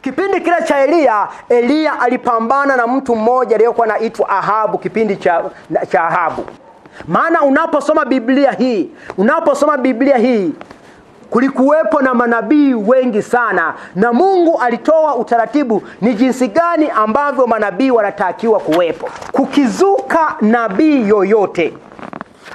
Kipindi kile cha Elia alipambana na mtu mmoja aliyekuwa anaitwa Ahabu, kipindi cha Ahabu. Maana unaposoma Biblia hii kulikuwepo na manabii wengi sana, na Mungu alitoa utaratibu ni jinsi gani ambavyo manabii wanatakiwa kuwepo. Kukizuka nabii yoyote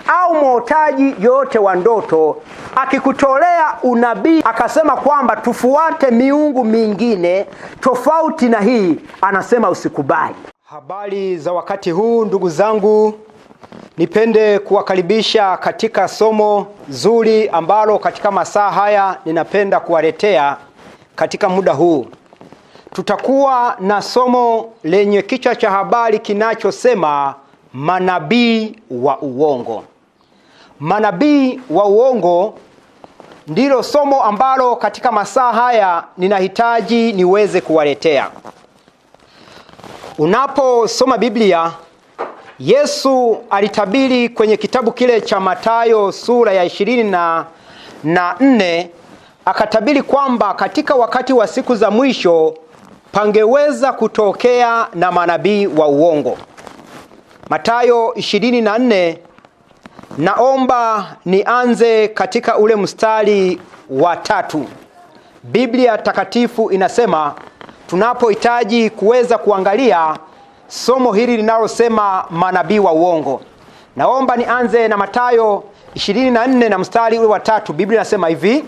au mwotaji yoyote wa ndoto akikutolea unabii akasema kwamba tufuate miungu mingine tofauti na hii, anasema usikubali. Habari za wakati huu ndugu zangu, nipende kuwakaribisha katika somo zuri ambalo katika masaa haya ninapenda kuwaletea katika muda huu. Tutakuwa na somo lenye kichwa cha habari kinachosema manabii wa uongo. Manabii wa uongo ndilo somo ambalo katika masaa haya ninahitaji niweze kuwaletea. Unaposoma Biblia, Yesu alitabiri kwenye kitabu kile cha Mathayo sura ya 24, akatabiri kwamba katika wakati wa siku za mwisho pangeweza kutokea na manabii wa uongo. Mathayo 24, naomba nianze katika ule mstari wa 3. Biblia takatifu inasema tunapohitaji kuweza kuangalia somo hili linalosema manabii wa uongo. Naomba nianze na Mathayo 24 na mstari ule wa 3. Biblia inasema hivi: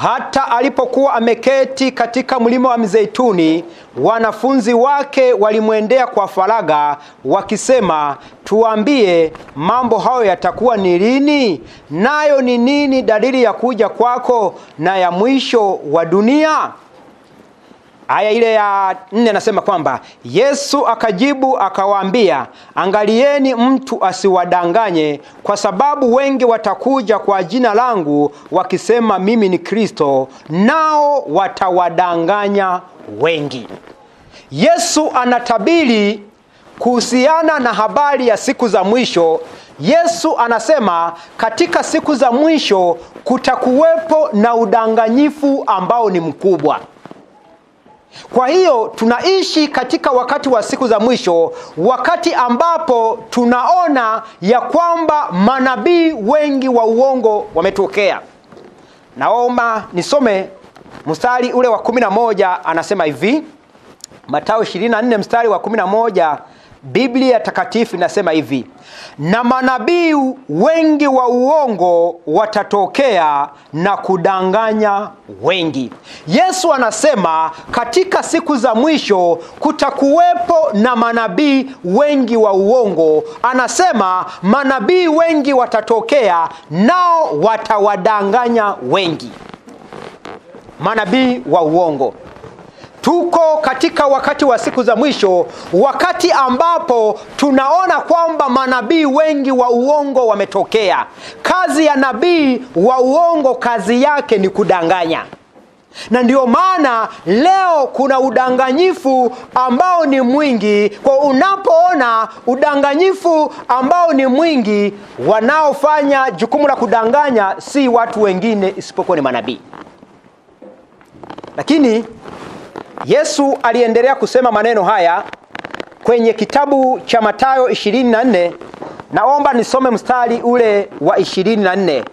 hata alipokuwa ameketi katika mlima wa Mizeituni, wanafunzi wake walimwendea kwa faragha wakisema, tuambie, mambo hayo yatakuwa ni lini? Nayo ni nini dalili ya kuja kwako na ya mwisho wa dunia? Aya ile ya 4 anasema kwamba Yesu akajibu akawaambia, angalieni mtu asiwadanganye, kwa sababu wengi watakuja kwa jina langu wakisema mimi ni Kristo, nao watawadanganya wengi. Yesu anatabiri kuhusiana na habari ya siku za mwisho. Yesu anasema katika siku za mwisho kutakuwepo na udanganyifu ambao ni mkubwa. Kwa hiyo tunaishi katika wakati wa siku za mwisho, wakati ambapo tunaona ya kwamba manabii wengi wa uongo wametokea. Naomba nisome mstari ule wa 11, anasema hivi, Mathayo 24 mstari wa 11. Biblia takatifu inasema hivi: na manabii wengi wa uongo watatokea na kudanganya wengi. Yesu anasema katika siku za mwisho kutakuwepo na manabii wengi wa uongo. Anasema manabii wengi watatokea nao watawadanganya wengi. Manabii wa uongo. Tuko katika wakati wa siku za mwisho, wakati ambapo tunaona kwamba manabii wengi wa uongo wametokea. Kazi ya nabii wa uongo, kazi yake ni kudanganya. Na ndio maana leo kuna udanganyifu ambao ni mwingi. Kwa unapoona udanganyifu ambao ni mwingi, wanaofanya jukumu la kudanganya si watu wengine isipokuwa ni manabii. Lakini Yesu aliendelea kusema maneno haya kwenye kitabu cha Mathayo 24. Naomba nisome mstari ule wa 24.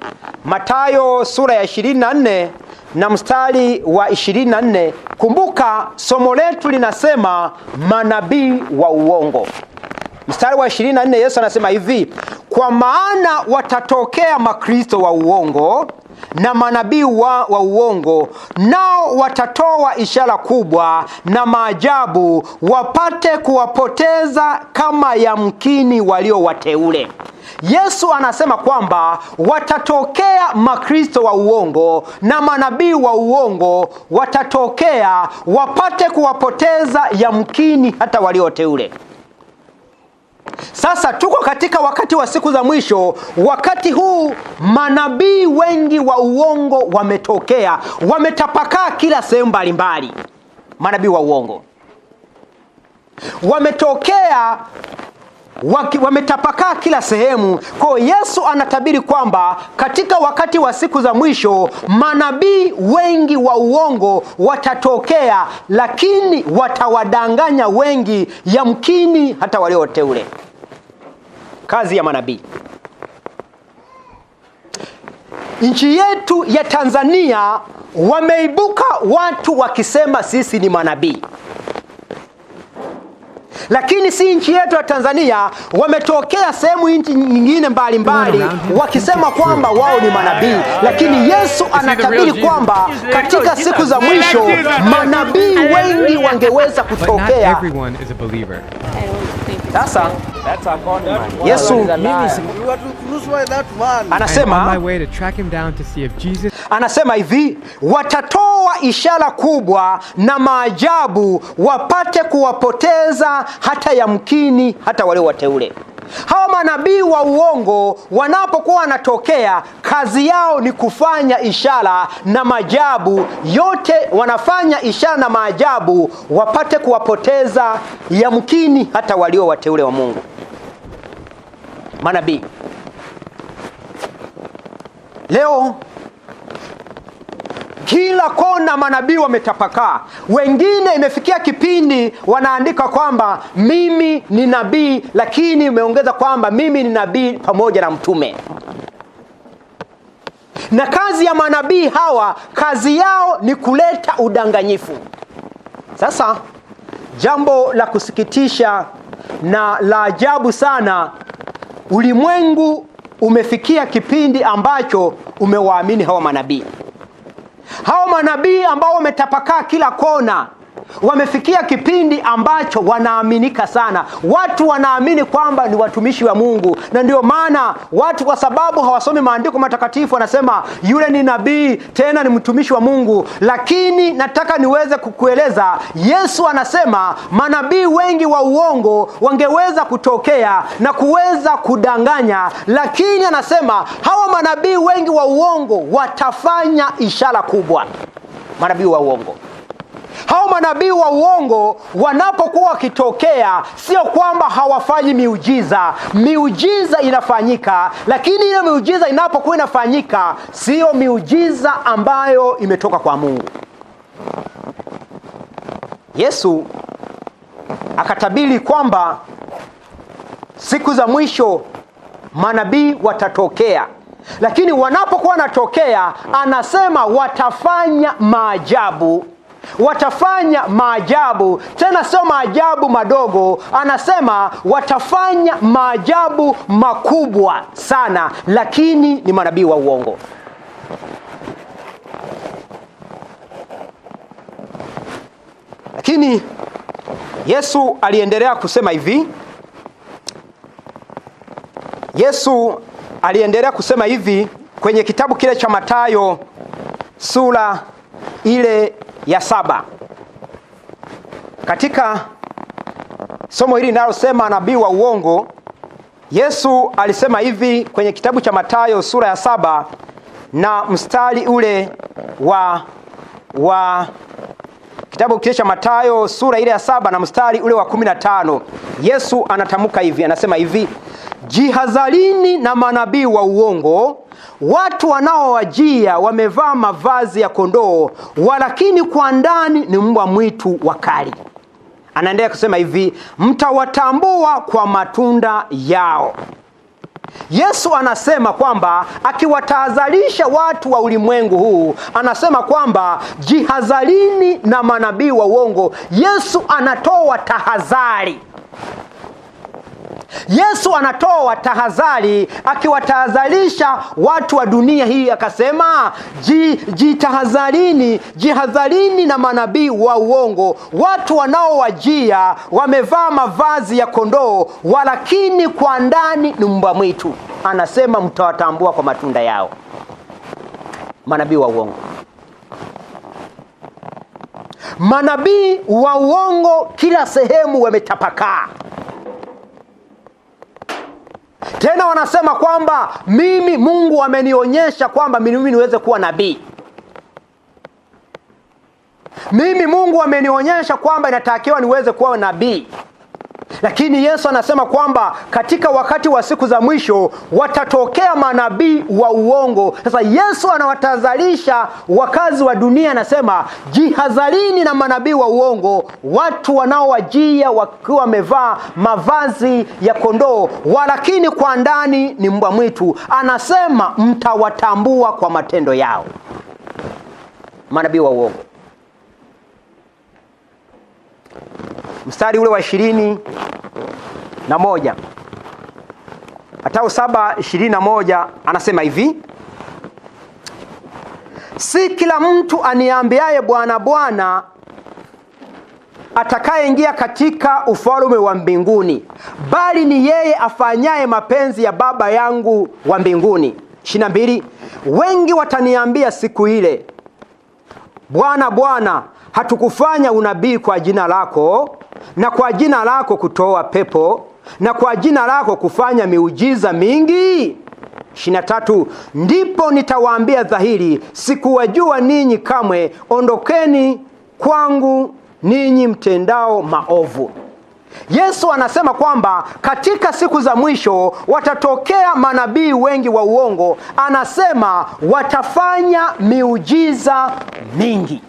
Mathayo sura ya 24 na mstari wa 24. Kumbuka somo letu linasema manabii wa uongo. Mstari wa 24 Yesu anasema hivi: kwa maana watatokea makristo wa uongo na manabii wa uongo, nao watatoa ishara kubwa na maajabu, wapate kuwapoteza kama yamkini walio wateule. Yesu anasema kwamba watatokea makristo wa uongo na manabii wa uongo watatokea, wapate kuwapoteza yamkini hata walio wateule. Sasa tuko katika wakati wa siku za mwisho. Wakati huu manabii wengi wa uongo wametokea, wametapakaa kila sehemu mbalimbali. Manabii wa uongo wametokea wametapakaa kila sehemu. Kwa Yesu anatabiri kwamba katika wakati wa siku za mwisho manabii wengi wa uongo watatokea, lakini watawadanganya wengi, yamkini hata walio wateule. Kazi ya manabii. Nchi yetu ya Tanzania wameibuka watu wakisema sisi ni manabii. Lakini si nchi yetu ya Tanzania, wametokea sehemu nchi nyingine mbalimbali wakisema kwamba wao ni manabii. Lakini Yesu anatabiri kwamba katika siku za mwisho manabii wengi wangeweza kutokea. Sasa Yesu anasema hivi, watatoa ishara kubwa na maajabu wapate kuwapoteza hata yamkini hata wale wateule. Hawa manabii wa uongo wanapokuwa wanatokea, kazi yao ni kufanya ishara na maajabu. Yote wanafanya ishara na maajabu wapate kuwapoteza yamkini hata walio wateule wa Mungu. Manabii leo kila kona manabii wametapakaa. Wengine imefikia kipindi wanaandika kwamba mimi ni nabii, lakini umeongeza kwamba mimi ni nabii pamoja na mtume. Na kazi ya manabii hawa, kazi yao ni kuleta udanganyifu. Sasa jambo la kusikitisha na la ajabu sana, ulimwengu umefikia kipindi ambacho umewaamini hawa manabii. Hawa manabii ambao wametapakaa kila kona, wamefikia kipindi ambacho wanaaminika sana. Watu wanaamini kwamba ni watumishi wa Mungu, na ndio maana watu, kwa sababu hawasomi maandiko matakatifu, wanasema yule ni nabii, tena ni mtumishi wa Mungu. Lakini nataka niweze kukueleza, Yesu anasema manabii wengi wa uongo wangeweza kutokea na kuweza kudanganya, lakini anasema hawa manabii wengi wa uongo watafanya ishara kubwa. Manabii wa uongo, hao manabii wa uongo wanapokuwa wakitokea, sio kwamba hawafanyi miujiza. Miujiza inafanyika, lakini ile miujiza inapokuwa inafanyika, sio miujiza ambayo imetoka kwa Mungu. Yesu akatabiri kwamba siku za mwisho manabii watatokea, lakini wanapokuwa wanatokea, anasema watafanya maajabu. Watafanya maajabu, tena sio maajabu madogo. Anasema watafanya maajabu makubwa sana, lakini ni manabii wa uongo. Lakini Yesu aliendelea kusema hivi. Yesu aliendelea kusema hivi kwenye kitabu kile cha Mathayo sura ile ya 7. Katika somo hili linalosema nabii wa uongo, Yesu alisema hivi kwenye kitabu cha Mathayo sura ya 7 na mstari ule wa kitabu kile cha Mathayo sura ile ya 7 na mstari ule wa 15. Yesu anatamka hivi, anasema hivi: jihadharini na manabii wa uongo, watu wanaowajia wamevaa mavazi ya kondoo, walakini kwa ndani ni mbwa mwitu wakali. Anaendelea kusema hivi, mtawatambua kwa matunda yao. Yesu anasema kwamba akiwatahadharisha watu wa ulimwengu huu, anasema kwamba jihadharini na manabii wa uongo. Yesu anatoa tahadhari. Yesu anatoa tahadhari, akiwatahadharisha watu wa dunia hii, akasema jihadharini na manabii wa uongo, watu wanaowajia wamevaa mavazi ya kondoo, walakini kwa ndani ni mbwa mwitu. Anasema mtawatambua kwa matunda yao. Manabii wa uongo, manabii wa uongo kila sehemu wametapakaa. Tena wanasema kwamba mimi Mungu amenionyesha kwamba mimi niweze kuwa nabii. Mimi Mungu amenionyesha kwamba inatakiwa niweze kuwa nabii. Lakini Yesu anasema kwamba katika wakati wa siku za mwisho watatokea manabii wa uongo. Sasa Yesu anawatahadharisha wakazi wa dunia, anasema jihadharini na manabii wa uongo, watu wanaowajia wakiwa wamevaa mavazi ya kondoo, walakini kwa ndani ni mbwa mwitu. Anasema mtawatambua kwa matendo yao. Manabii wa uongo. Mstari ule wa 21, Mathayo 7:21 anasema hivi: si kila mtu aniambiaye Bwana Bwana atakayeingia katika ufalme wa mbinguni, bali ni yeye afanyaye mapenzi ya Baba yangu wa mbinguni. 22, wengi wataniambia siku ile, Bwana Bwana, hatukufanya unabii kwa jina lako, na kwa jina lako kutoa pepo, na kwa jina lako kufanya miujiza mingi? 23, ndipo nitawaambia dhahiri, sikuwajua ninyi kamwe, ondokeni kwangu ninyi mtendao maovu. Yesu anasema kwamba katika siku za mwisho watatokea manabii wengi wa uongo. Anasema watafanya miujiza mingi.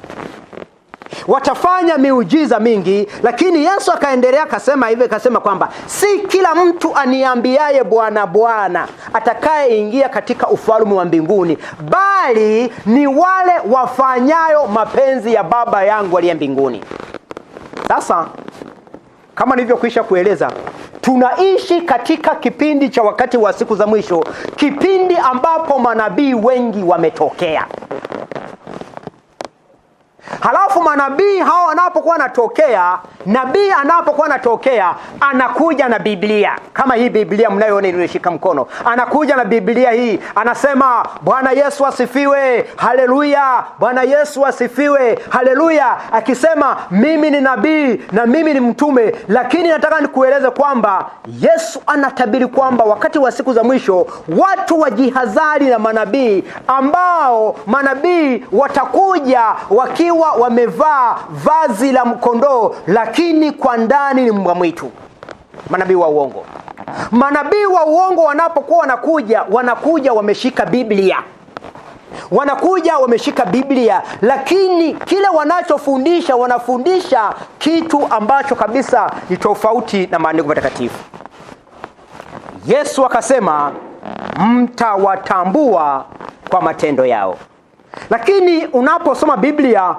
Watafanya miujiza mingi, lakini Yesu akaendelea akasema hivi, akasema kwamba si kila mtu aniambiaye Bwana Bwana atakayeingia katika ufalme wa mbinguni, bali ni wale wafanyayo mapenzi ya Baba yangu aliye mbinguni. Sasa kama nilivyokwisha kueleza, tunaishi katika kipindi cha wakati wa siku za mwisho, kipindi ambapo manabii wengi wametokea. Halafu manabii hao wanapokuwa wanatokea, nabii anapokuwa anatokea, anakuja na Biblia. Kama hii Biblia mnayoona nilishika mkono, anakuja na Biblia hii, anasema Bwana Yesu asifiwe, haleluya, Bwana Yesu asifiwe, haleluya, akisema mimi ni nabii na mimi ni mtume. Lakini nataka nikueleze kwamba Yesu anatabiri kwamba wakati wa siku za mwisho watu wajihadhari na manabii, ambao manabii watakuja wakiwa wamevaa vazi la mkondoo, lakini kwa ndani ni mbwa mwitu. Manabii wa uongo. Manabii wa uongo wanapokuwa wanakuja wameshika Biblia. Wanakuja wameshika Biblia, lakini kile wanachofundisha, wanafundisha kitu ambacho kabisa ni tofauti na maandiko matakatifu. Yesu akasema mtawatambua kwa matendo yao. Lakini unaposoma Biblia,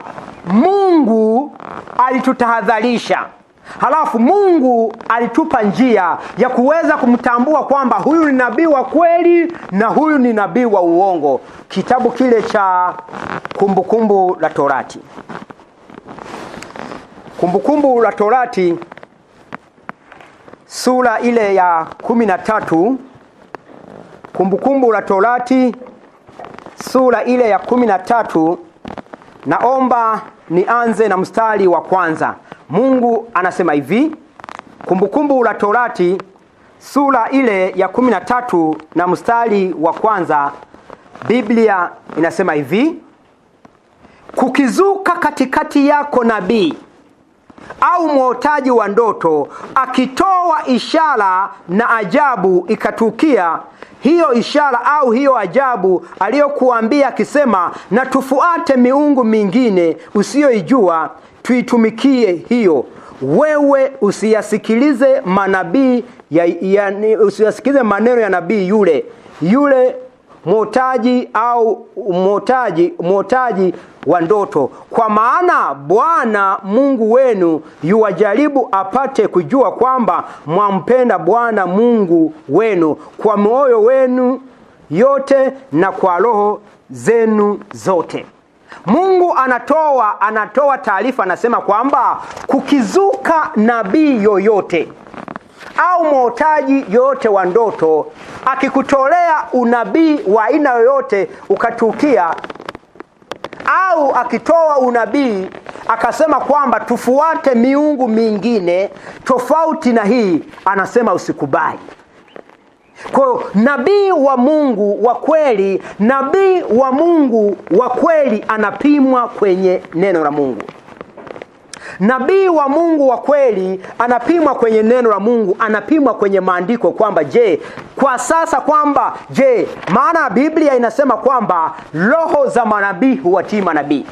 Mungu alitutahadharisha. Halafu Mungu alitupa njia ya kuweza kumtambua kwamba huyu ni nabii wa kweli na huyu ni nabii wa uongo. Kitabu kile cha Kumbukumbu la Torati. Kumbukumbu la Torati sura ile ya 13. Kumbukumbu la Torati sura ile ya 13, naomba nianze na mstari wa kwanza. Mungu anasema hivi, Kumbukumbu la Torati sura ile ya 13 na mstari wa kwanza. Biblia inasema hivi: kukizuka katikati yako nabii au mwotaji wa ndoto, akitoa ishara na ajabu, ikatukia hiyo ishara au hiyo ajabu aliyokuambia, akisema na tufuate miungu mingine usiyoijua tuitumikie hiyo, wewe usiyasikilize manabii usiyasikilize maneno ya nabii yule mwotaji au mwotaji wa ndoto, kwa maana Bwana Mungu wenu yuwajaribu apate kujua kwamba mwampenda Bwana Mungu wenu kwa moyo wenu yote na kwa roho zenu zote. Mungu anatoa taarifa, anasema kwamba kukizuka nabii yoyote au mwotaji yoyote wa ndoto akikutolea unabii wa aina yoyote ukatukia, au akitoa unabii akasema kwamba tufuate miungu mingine tofauti na hii, anasema usikubali. Kwa hiyo nabii wa Mungu wa kweli, nabii wa Mungu wa kweli anapimwa kwenye neno la Mungu. Nabii wa Mungu wa kweli anapimwa kwenye neno la Mungu, anapimwa kwenye maandiko kwamba kwa sasa kwamba maana Biblia inasema kwamba roho za manabii huwatii manabii.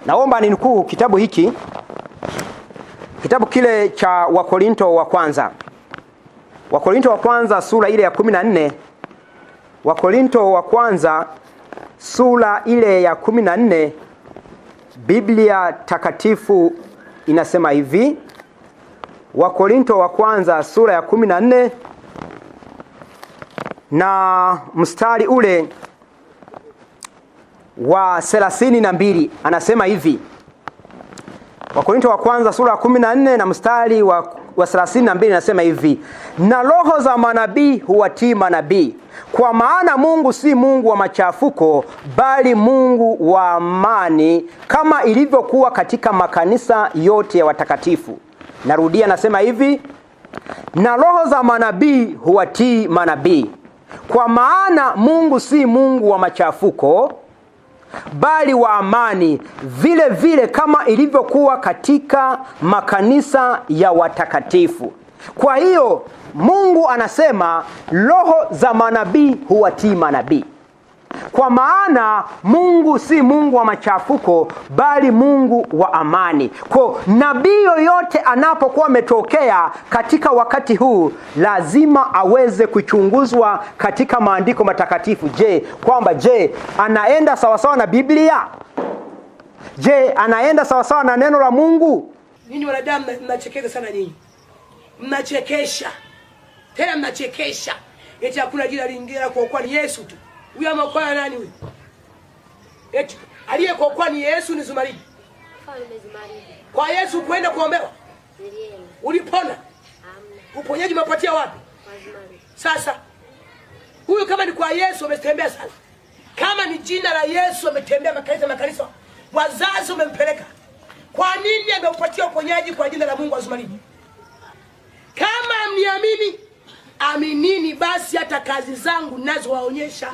Naomba ninukuu kitabu hiki, kitabu kile cha Wakorinto wa kwanza. Wakorinto wa kwanza sura ile ya 14. Wakorinto wa kwanza sura ile ya 14, Biblia takatifu inasema hivi. Wakorinto wa kwanza sura ya 14 na mstari ule wa 32 anasema hivi. Wakorinto wa kwanza sura ya 14 na mstari wa 32 anasema hivi: na roho za manabii huwatii manabii, kwa maana Mungu si Mungu wa machafuko, bali Mungu wa amani, kama ilivyokuwa katika makanisa yote ya watakatifu. Narudia, nasema hivi: na roho za manabii huwatii manabii, kwa maana Mungu si Mungu wa machafuko, bali wa amani, vile vile kama ilivyokuwa katika makanisa ya watakatifu. Kwa hiyo Mungu anasema roho za manabii huwatii manabii, kwa maana Mungu si Mungu wa machafuko, bali Mungu wa amani. Kwa nabii yoyote anapokuwa ametokea katika wakati huu, lazima aweze kuchunguzwa katika maandiko matakatifu. Kwamba anaenda sawasawa na Biblia? Anaenda sawasawa na neno la Mungu? Ninyi wanadamu mnachekesha sana nyinyi. Mnachekesha. Tena mnachekesha. Eti hakuna jina lingine la kuokoa ni Yesu tu. Huyu ameokoa nani huyu? Eti aliyeokoa ni Yesu, ni Zumaridi. Kwa Yesu kwenda kuombewa? Ulipona? Amina. Uponyaji umepatia wapi? Sasa huyu kama ni kwa Yesu ametembea sana. Kama ni jina la Yesu ametembea makanisa. Wazazi umempeleka. Kwa nini ameupatia uponyaji kwa jina la Mungu wa Zumaridi? Kama mniamini, aminini basi hata kazi zangu nazo waonyesha.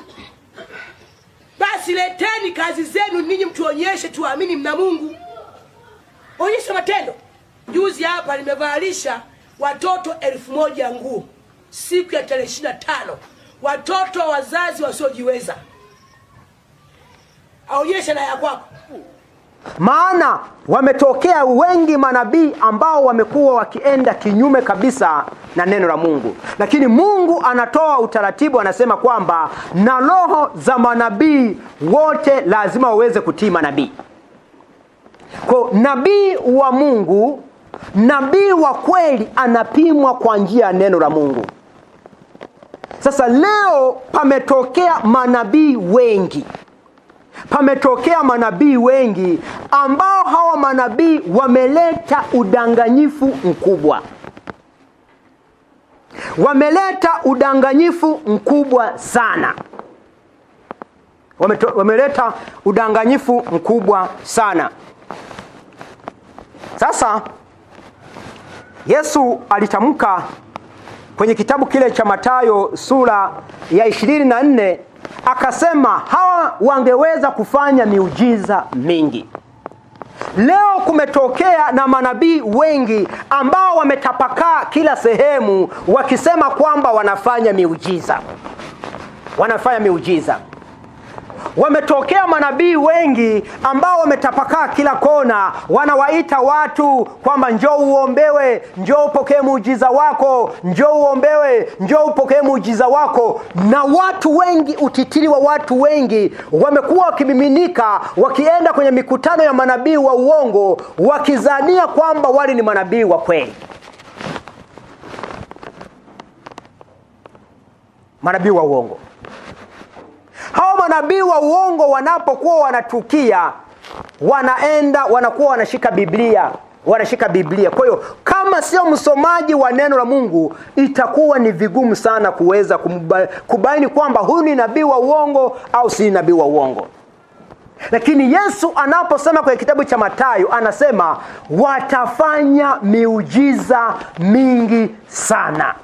Basi leteni kazi zenu ninyi mtuonyeshe, tuamini mna Mungu. Onyesha matendo. Juzi hapa nimevalisha watoto 1000 nguo siku ya tarehe 25. Watoto wazazi wasiojiweza. Aonyesha na ya kwako. Maana wametokea wengi manabii ambao wamekuwa wakienda kinyume kabisa na neno la Mungu. Lakini Mungu anatoa utaratibu, anasema kwamba na roho za manabii wote lazima waweze kutii manabii. Kwa nabii wa Mungu, nabii wa kweli anapimwa kwa njia ya neno la Mungu. Sasa leo pametokea manabii wengi. Pametokea manabii wengi ambao hawa manabii wameleta udanganyifu mkubwa. Wameleta udanganyifu mkubwa sana. Wameleta udanganyifu mkubwa sana. Sasa Yesu alitamka kwenye kitabu kile cha Mathayo sura ya 24, akasema hawa wangeweza kufanya miujiza mingi. Leo kumetokea na manabii wengi ambao wametapakaa kila sehemu wakisema kwamba wanafanya miujiza. Wanafanya miujiza. Wametokea manabii wengi ambao wametapakaa kila kona, wanawaita watu kwamba njoo uombewe, njoo upokee muujiza wako, njoo uombewe, njoo upokee muujiza wako. Na watu wengi, utitiri wa watu wengi wamekuwa wakimiminika, wakienda kwenye mikutano ya manabii wa uongo, wakizania kwamba wale ni manabii wa kweli. Manabii wa uongo. Hao manabii wa uongo wanapokuwa wanatukia, wanakuwa wanashika Biblia. Wanashika Biblia. Kwa hiyo kama sio msomaji wa neno la Mungu, itakuwa ni vigumu sana kuweza kubaini kwamba huyu ni nabii wa uongo au si nabii wa uongo. Lakini Yesu anaposema kwenye kitabu cha Mathayo, anasema watafanya miujiza mingi sana.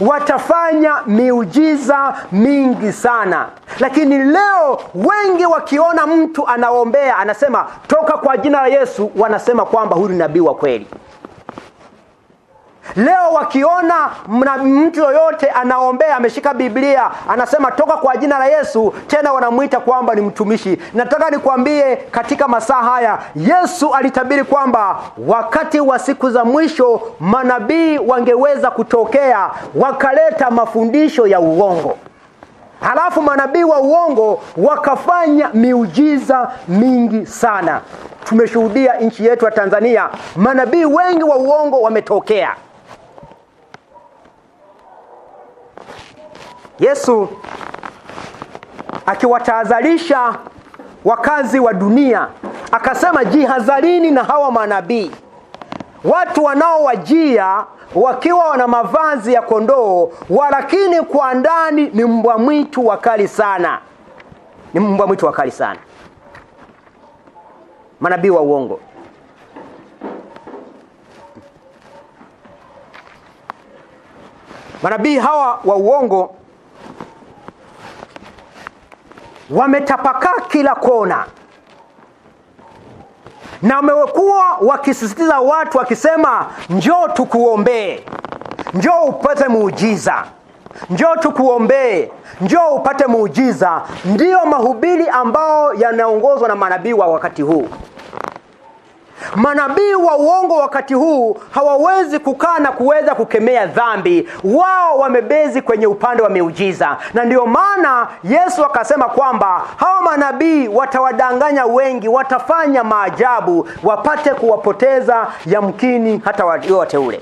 watafanya miujiza mingi sana. Lakini leo wengi wakiona mtu anaombea anasema toka kwa jina la Yesu, wanasema kwamba huyu ni nabii wa kweli. Leo wakiona mtu yoyote anaombea ameshika Biblia anasema toka kwa jina la Yesu, tena wanamuita kwamba ni mtumishi. Nataka nikwambie katika masaa haya Yesu alitabiri kwamba wakati wa siku za mwisho manabii wangeweza kutokea wakaleta mafundisho ya uongo. Halafu manabii wa uongo wakafanya miujiza mingi sana. Tumeshuhudia nchi yetu ya Tanzania, manabii wengi wa uongo wametokea. Yesu akiwatahadharisha wakazi wa dunia akasema, jihadharini na hawa manabii, watu wanaowajia wakiwa wana mavazi ya kondoo, walakini kwa ndani ni mbwa mwitu wakali sana. Ni mbwa mwitu wakali sana. Manabii wa uongo. Manabii hawa wa uongo wametapakaa kila kona, na wamekuwa wakisisitiza watu wakisema, njoo tukuombee, njoo upate muujiza, njoo tukuombee, njoo upate muujiza. Ndiyo mahubiri ambao yanaongozwa na manabii wa wakati huu. Manabii wa uongo wakati huu hawawezi kukaa na kuweza kukemea dhambi. Wao wamebezi kwenye upande wa miujiza, na ndio maana Yesu akasema kwamba hawa manabii watawadanganya wengi, watafanya maajabu wapate kuwapoteza yamkini hata wateule.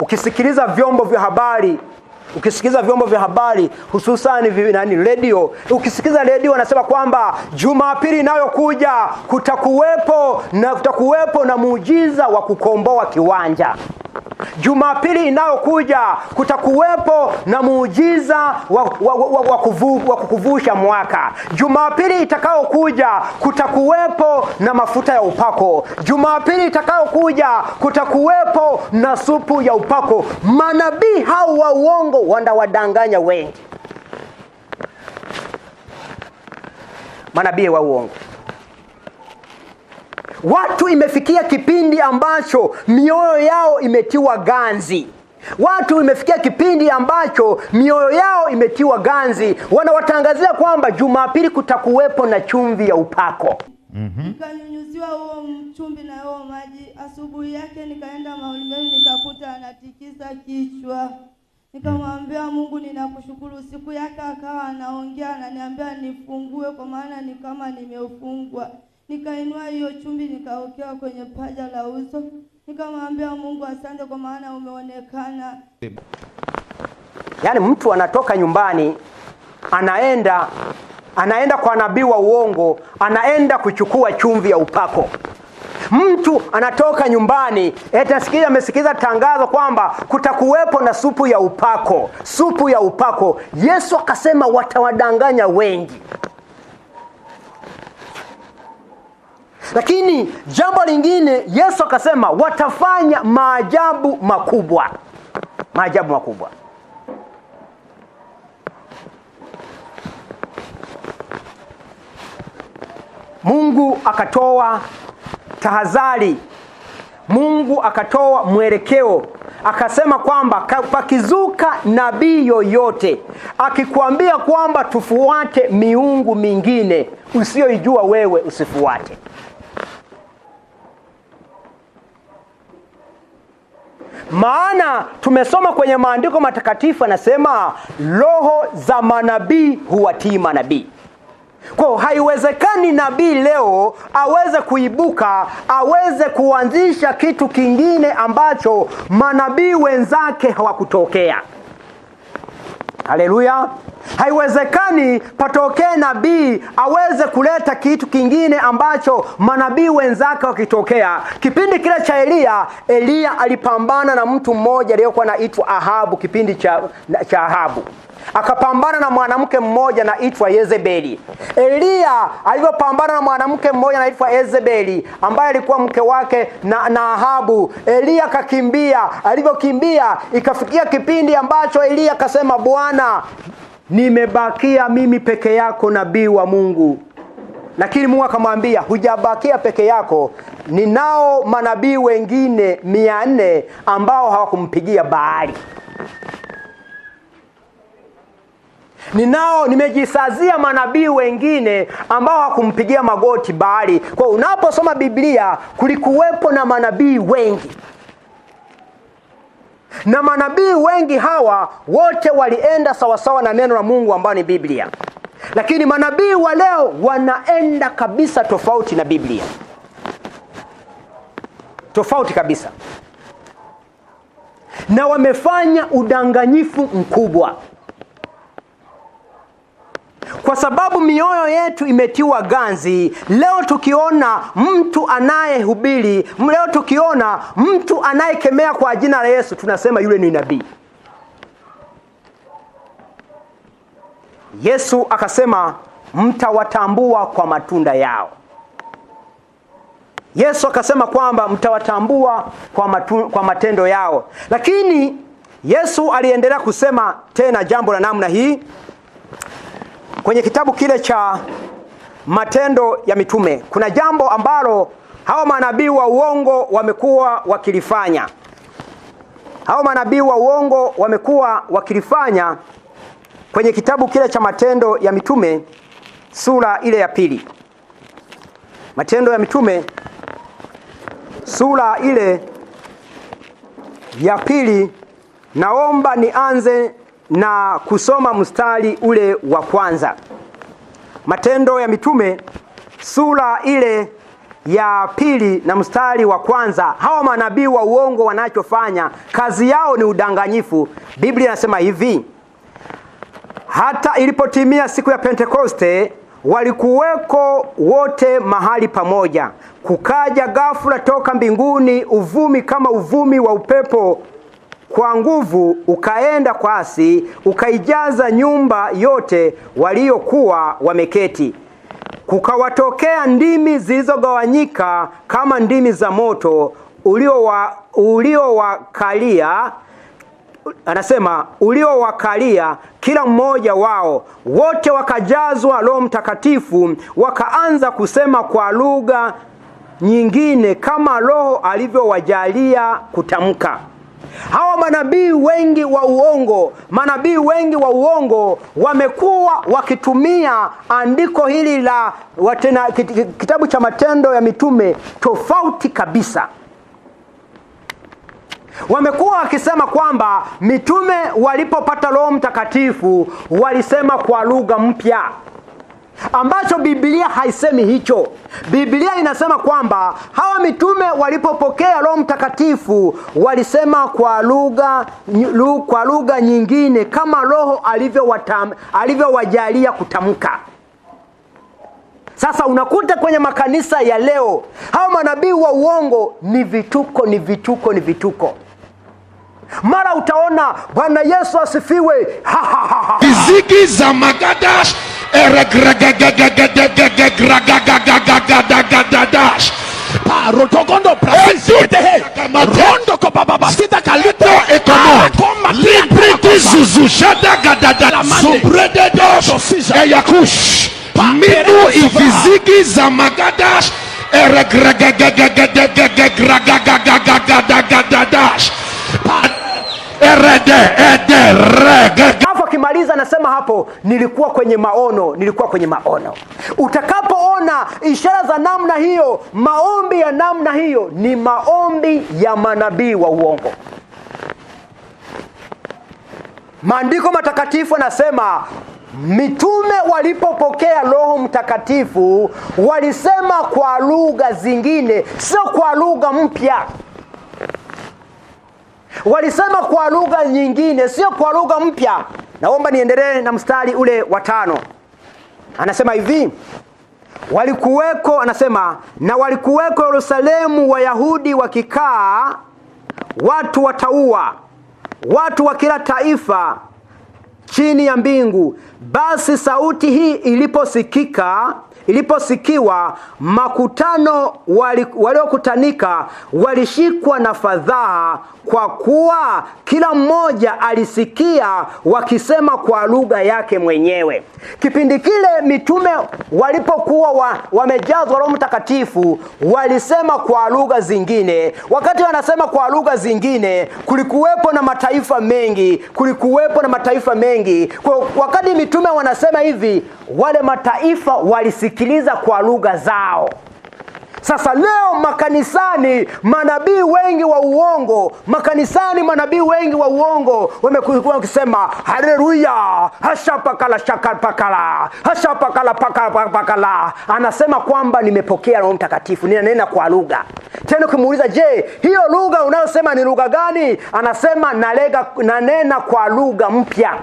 Ukisikiliza vyombo vya habari hususan radio, ukisikiza radio wanasema kwamba Jumapili inayokuja kutakuwepo na muujiza wa kukomboa kiwanja. Jumapili inayokuja kutakuwepo na muujiza wa kukuvusha mwaka. Jumapili itakayokuja kutakuwepo na mafuta ya upako. Jumapili itakayokuja kutakuwepo na supu ya upako. Manabii hao wa uongo wanawadanganya wengi. Manabii wa uongo. Watu imefikia kipindi ambacho mioyo yao imetiwa ganzi. Watu imefikia kipindi ambacho mioyo yao imetiwa ganzi. Wanawatangazia kwamba Jumapili kutakuwepo na chumvi ya upako. Nikanyunyuziwa huo chumvi na huo maji. Asubuhi yake nikaenda maulidini nikakuta anatikisa kichwa. Nikamwambia Mungu ninakushukuru. Siku yake akawa anaongea ananiambia nifungue kwa maana ni kama nimeufungwa. Nikainua hiyo chumvi nikaokea kwenye paja la uso. Nikamwambia Mungu asante kwa maana umeonekana. Yaani mtu anatoka nyumbani anaenda kwa nabii wa uongo, anaenda kuchukua chumvi ya upako. Mtu anatoka nyumbani amesikiza tangazo kwamba kutakuwepo na supu ya upako. Supu ya upako. Yesu akasema watawadanganya wengi. Lakini jambo lingine Yesu akasema watafanya maajabu makubwa. Maajabu makubwa. Mungu akatoa tahadhari. Mungu akatoa mwelekeo. Akasema kwamba pakizuka nabii yoyote akikwambia kwamba tufuate miungu mingine usiyoijua wewe, usifuate. Maana tumesoma kwenye maandiko matakatifu anasema roho za manabii huwatii manabii. Kwa haiwezekani nabii leo aweze kuibuka, aweze kuanzisha kitu kingine ambacho manabii wenzake hawakutokea. Haleluya. Haiwezekani patokee nabii aweze kuleta kitu kingine ambacho manabii wenzake wakitokea. Kipindi kile cha Elia alipambana na mtu mmoja aliyekuwa anaitwa Ahabu, kipindi cha Ahabu. akapambana na mwanamke mmoja anaitwa Yezebeli. Elia alipopambana na mwanamke mmoja anaitwa Yezebeli ambaye alikuwa mke wake na Ahabu, Elia akakimbia. Alipokimbia ikafikia kipindi ambacho Elia akasema, Bwana, nimebakia mimi peke yako nabii wa Mungu. Lakini Mungu akamwambia, hujabakia peke yako, ninao manabii wengine 400 ambao hawakumpigia Baali. Nimejisazia manabii wengine ambao hawakumpigia magoti Baali. Kwa unaposoma Biblia kulikuwepo na manabii wengi. Na manabii wengi hawa wote walienda sawasawa na neno la Mungu ambao ni Biblia. Lakini manabii wa leo wanaenda kabisa tofauti na Biblia. Tofauti kabisa. Na wamefanya udanganyifu mkubwa. Kwa sababu mioyo yetu imetiwa ganzi, leo tukiona mtu anayehubiri, leo tukiona mtu anayekemea kwa jina la Yesu, tunasema yule ni nabii. Yesu akasema, mtawatambua kwa matunda yao. Yesu akasema kwamba mtawatambua kwa matendo yao. Lakini Yesu aliendelea kusema tena jambo la namna hii kwenye kitabu kile cha Matendo ya Mitume. Kuna jambo ambalo hawa manabii wa uongo wamekuwa wakilifanya. Hawa manabii wa uongo wamekuwa wakilifanya kwenye kitabu kile cha Matendo ya Mitume sura ile ya 2. Matendo ya Mitume sura ile ya 2, naomba nianze na kusoma mstari ule wa kwanza. Matendo ya Mitume sura ile ya 2 na mstari wa kwanza. Hawa manabii wa uongo wanachofanya, kazi yao ni udanganyifu. Biblia inasema hivi: hata ilipotimia siku ya Pentekoste, walikuweko wote mahali pamoja. Kukaja ghafula toka mbinguni uvumi kama uvumi wa upepo kwa nguvu, ukaenda kwasi, ukaijaza nyumba yote waliokuwa wameketi. Kukawatokea ndimi zilizogawanyika kama ndimi za moto uliowakalia. Anasema uliowakalia kila mmoja wao. Wote wakajazwa Roho Mtakatifu, wakaanza kusema kwa lugha nyingine kama Roho alivyowajalia kutamka. Hawa manabii wengi wa uongo wamekuwa wakitumia andiko hili la kitabu cha Matendo ya Mitume tofauti kabisa. Wamekuwa wakisema kwamba mitume walipopata Roho Mtakatifu walisema kwa lugha mpya, ambacho Biblia haisemi hicho. Biblia inasema kwamba hawa mitume walipopokea Roho Mtakatifu walisema kwa lugha nyingine kama Roho alivyowajalia kutamka. Sasa unakuta kwenye makanisa ya leo hawa manabii wa uongo ni vituko. Mara utaona Bwana Yesu asifiwe, Fiziki za magadash eregragagagagagagagagagagagagagadash parotogondo prasite rondo ko baba sita kalito ekomo libriti zuzu shada gadada subrede dos eyakush minu ifiziki za magadash eregragagagagagagagagagagagagadash Akimaliza anasema hapo, nilikuwa kwenye maono. Utakapoona ishara za namna hiyo, maombi ya namna hiyo, ni maombi ya manabii wa uongo. Maandiko matakatifu yanasema mitume walipopokea Roho Mtakatifu walisema kwa lugha zingine, sio kwa lugha mpya. Walisema kwa lugha nyingine, sio kwa lugha mpya. Naomba niendelee na mstari ule wa 5. Anasema hivi: walikuweko Yerusalemu Wayahudi wakikaa, watu wataua, watu wa kila taifa chini ya mbingu. Basi sauti hii iliposikiwa, makutano waliokutanika walishikwa na fadhaa, kwa kuwa kila mmoja alisikia wakisema kwa lugha yake mwenyewe. Kipindi kile mitume walipokuwa wamejazwa Roho Mtakatifu, walisema kwa lugha zingine. Wakati wanasema kwa lugha zingine, kulikuwepo na mataifa mengi. Kwa wakati mitume wanasema hivi, wale mataifa walisikiliza kwa lugha zao. Sasa leo makanisani manabii wengi wa uongo wamekuwa wakisema haleluya, hashapakala shakapakala, hashapakala pakala. Anasema kwamba nimepokea Roho Mtakatifu, ninanena kwa lugha. Tena ukimuuliza, je, hiyo lugha unayosema ni lugha gani? Anasema nanena kwa lugha mpya.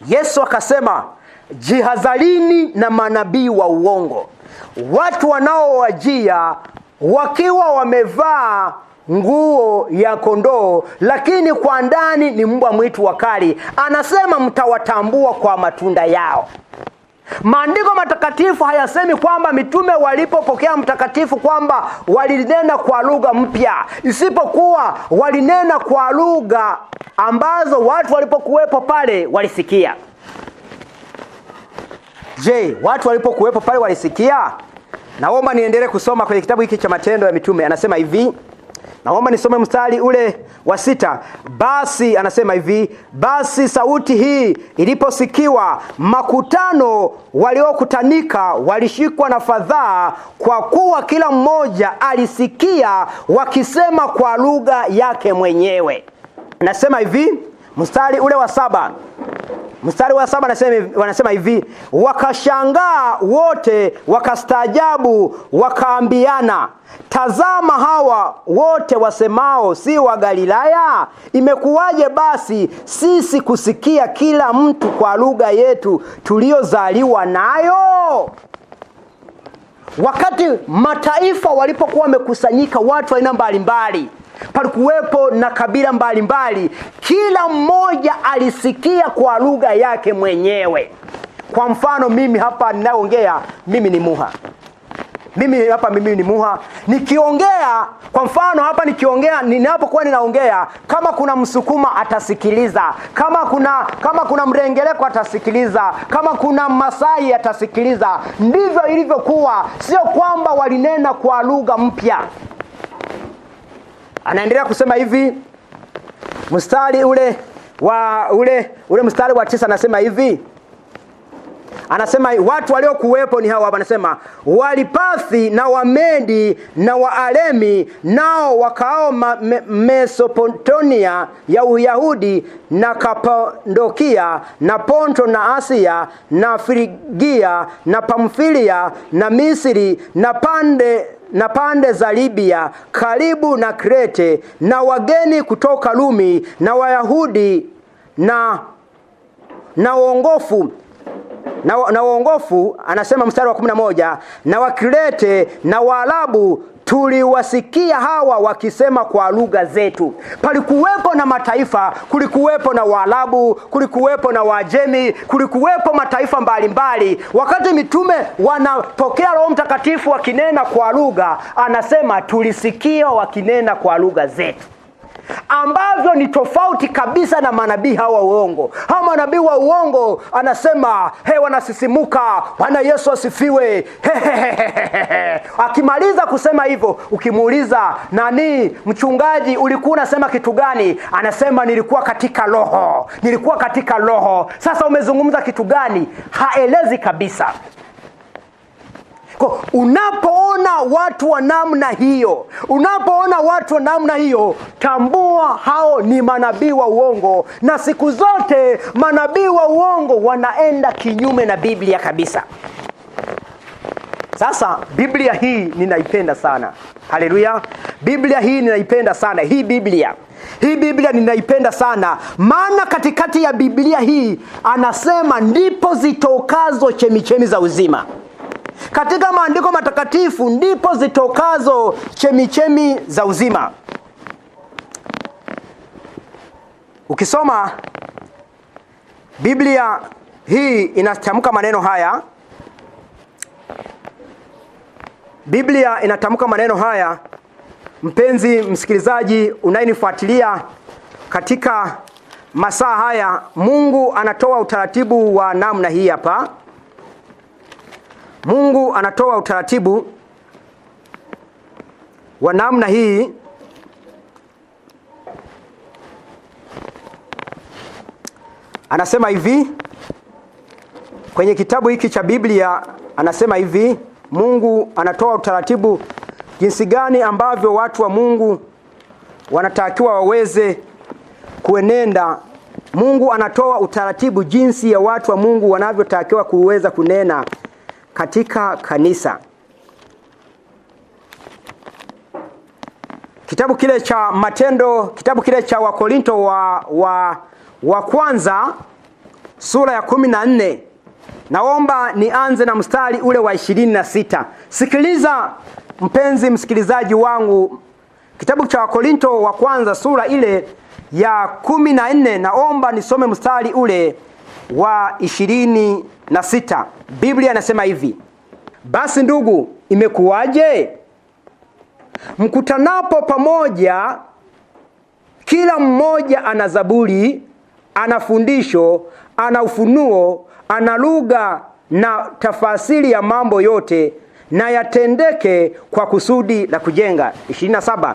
Yesu akasema, jihadharini na manabii wa uongo, watu wanaowajia wakiwa wamevaa nguo ya kondoo, lakini kwa ndani ni mbwa mwitu wakali. Anasema mtawatambua kwa matunda yao. Maandiko matakatifu hayasemi kwamba mitume walipopokea mtakatifu kwamba walinena kwa lugha mpya, isipokuwa walinena kwa lugha ambazo watu walipokuwepo pale walisikia. Je, watu walipokuwepo pale walisikia? Naomba niendelee kusoma kwenye kitabu hiki cha Matendo ya Mitume. Anasema hivi, naomba nisome mstari ule wa 6. Basi anasema hivi, basi sauti hii iliposikiwa, makutano waliokutanika walishikwa na fadhaa, kwa kuwa kila mmoja alisikia wakisema kwa lugha yake mwenyewe. Anasema hivi, mstari ule wa 7. Mstari wa 7 wanasema hivi, wakashangaa wote, wakastaajabu, wakaambiana, tazama, hawa wote wasemao si wa Galilaya? Imekuwaje basi sisi kusikia kila mtu kwa lugha yetu tuliozaliwa nayo? Wakati mataifa walipokuwa wamekusanyika, watu wa aina mbalimbali, palikuwepo na kabila mbalimbali, kila mmoja alisikia kwa lugha yake mwenyewe. Kwa mfano, mimi hapa ninaongea, mimi ni Muha. Mimi ni Muha. Nikiongea, kwa mfano hapa nikiongea, ninapokuwa ninaongea, kama kuna Msukuma atasikiliza, kama kuna Mrengereko atasikiliza, kama kuna Masai atasikiliza. Ndivyo ilivyokuwa, sio kwamba walinena kwa lugha mpya. Anaendelea kusema hivi, mstari ule mstari wa 9 anasema hivi. Anasema watu waliokuwepo ni hawa. Anasema Walipathi na Wamedi na Waalemi, nao wakao Mesopotamia ya Uyahudi na Kapadokia na Ponto na Asia na Frigia na Pamfilia na Misri na pande za Libya karibu na Krete, na wageni kutoka Rumi na Wayahudi na waongofu. Anasema mstari wa 11, na Wakrete na Waarabu tuliwasikia hawa wakisema kwa lugha zetu. Palikuwepo na mataifa, kulikuwepo na Waarabu, kulikuwepo na Wajemi, kulikuwepo mataifa mbalimbali. Wakati mitume wanapokea Roho Mtakatifu wakinena kwa lugha, anasema tulisikia wakinena kwa lugha zetu, ambavyo ni tofauti kabisa na manabii hawa uongo. Hawa manabii wa uongo anasema wanasisimuka, Bwana Yesu asifiwe. Akimaliza kusema hivyo, ukimuuliza, nani mchungaji, ulikuwa unasema kitu gani? Anasema nilikuwa katika roho. Sasa umezungumza kitu gani? Haelezi kabisa. Kwa unapoona watu wa namna hiyo, tambua hao ni manabii wa uongo, na siku zote manabii wa uongo wanaenda kinyume na Biblia kabisa. Sasa Biblia hii ninaipenda sana. Haleluya. Biblia hii ninaipenda sana. Hii Biblia ninaipenda sana, maana katikati ya Biblia hii anasema ndipo zitokazo chemichemi za uzima. Katika maandiko matakatifu ndipo zitokazo chemichemi za uzima. Ukisoma Biblia hii inatamka maneno haya. Biblia inatamka maneno haya, mpenzi msikilizaji unayenifuatilia katika masaa haya. Mungu anatoa utaratibu wa namna hii hapa. Mungu anatoa utaratibu wa namna hii. Anasema hivi kwenye kitabu hiki cha Biblia, anasema hivi, Mungu anatoa utaratibu jinsi gani ambavyo watu wa Mungu wanatakiwa waweze kuenenda. Mungu anatoa utaratibu jinsi ya watu wa Mungu wanavyotakiwa kuweza kunena katika kanisa. Kitabu kile cha Matendo, kitabu kile cha Wakorinto wa kwanza sura ya 14. Naomba nianze na mstari ule wa 26. Sikiliza mpenzi msikilizaji wangu, kitabu cha Wakorinto wa kwanza sura ile ya 14, naomba nisome mstari ule wa 26. Biblia inasema hivi: basi ndugu, imekuwaje mkutanapo pamoja, kila mmoja ana zaburi, ana fundisho, ana ufunuo, ana lugha na tafasiri ya mambo yote, na yatendeke kwa kusudi la kujenga. 27.